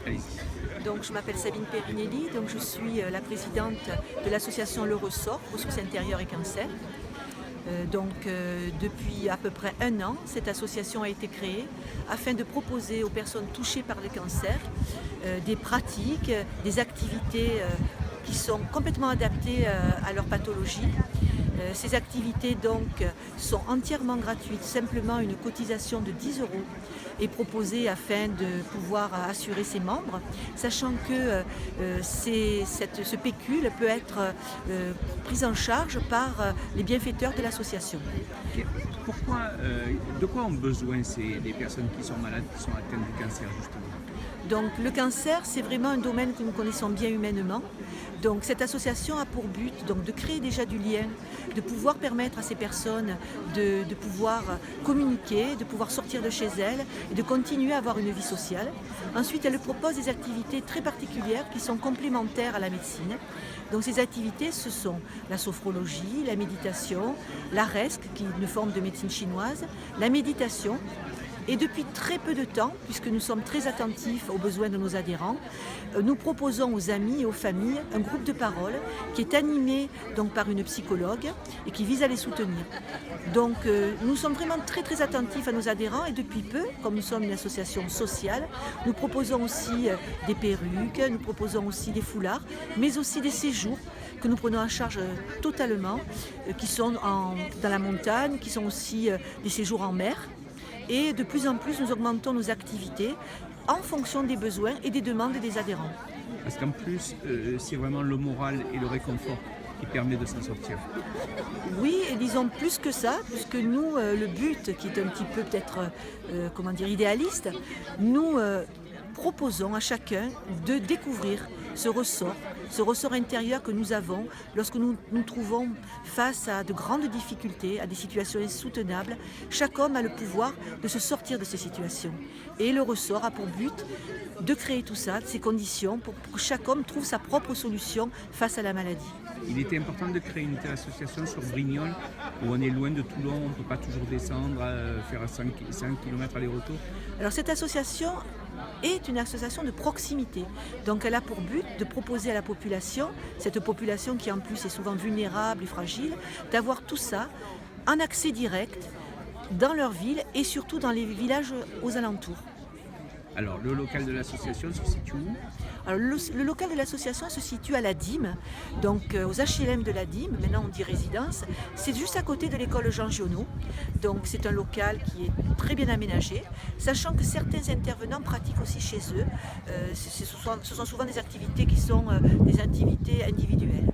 Allez-y. Donc, je m'appelle Sabine Perinelli, donc je suis la présidente de l'association Le Ressort, ressources intérieures et cancer. Depuis à peu près un an, cette association a été créée afin de proposer aux personnes touchées par le cancer des pratiques, des activités qui sont complètement adaptées à leur pathologie. Ces activités donc sont entièrement gratuites, simplement une cotisation de 10 € est proposée afin de pouvoir assurer ses membres, sachant que ce pécule peut être pris en charge par les bienfaiteurs de l'association. Ok. De quoi ont besoin les personnes qui sont malades, qui sont atteintes du cancer justement? Donc le cancer, c'est vraiment un domaine que nous connaissons bien humainement. Donc cette association a pour but donc, de créer déjà du lien, de pouvoir permettre à ces personnes de pouvoir communiquer, de pouvoir sortir de chez elles et de continuer à avoir une vie sociale. Ensuite, elle propose des activités très particulières qui sont complémentaires à la médecine. Donc ces activités, ce sont la sophrologie, la méditation, la resque, qui est une forme de médecine chinoise, la méditation. Et depuis très peu de temps, puisque nous sommes très attentifs aux besoins de nos adhérents, nous proposons aux amis et aux familles un groupe de parole qui est animé donc, par une psychologue et qui vise à les soutenir. Donc nous sommes vraiment très attentifs à nos adhérents et depuis peu, comme nous sommes une association sociale, nous proposons aussi des perruques, nous proposons aussi des foulards, mais aussi des séjours que nous prenons en charge totalement, qui sont dans la montagne, qui sont aussi des séjours en mer. Et de plus en plus, nous augmentons nos activités en fonction des besoins et des demandes des adhérents. Parce qu'en plus, c'est vraiment le moral et le réconfort qui permet de s'en sortir. Oui, et disons plus que ça, puisque nous, le but qui est un petit peu peut-être, idéaliste, nous proposons à chacun de découvrir ce ressort intérieur que nous avons lorsque nous nous trouvons face à de grandes difficultés, à des situations insoutenables. Chaque homme a le pouvoir de se sortir de ces situations. Et le ressort a pour but de créer tout ça, ces conditions, pour que chaque homme trouve sa propre solution face à la maladie. Il était important de créer une telle association sur Brignoles, où on est loin de Toulon, on ne peut pas toujours descendre, faire 5 km aller-retour. Alors cette association est une association de proximité. Donc elle a pour but de proposer à la population, cette population qui en plus est souvent vulnérable et fragile, d'avoir tout ça en accès direct dans leur ville et surtout dans les villages aux alentours. Alors, le local de l'association se situe où? Alors, le local de l'association se situe à la Dîme, donc aux HLM de la Dîme, maintenant on dit résidence. C'est juste à côté de l'école Jean Giono, donc c'est un local qui est très bien aménagé, sachant que certains intervenants pratiquent aussi chez eux. Ce sont souvent des activités qui sont des activités individuelles.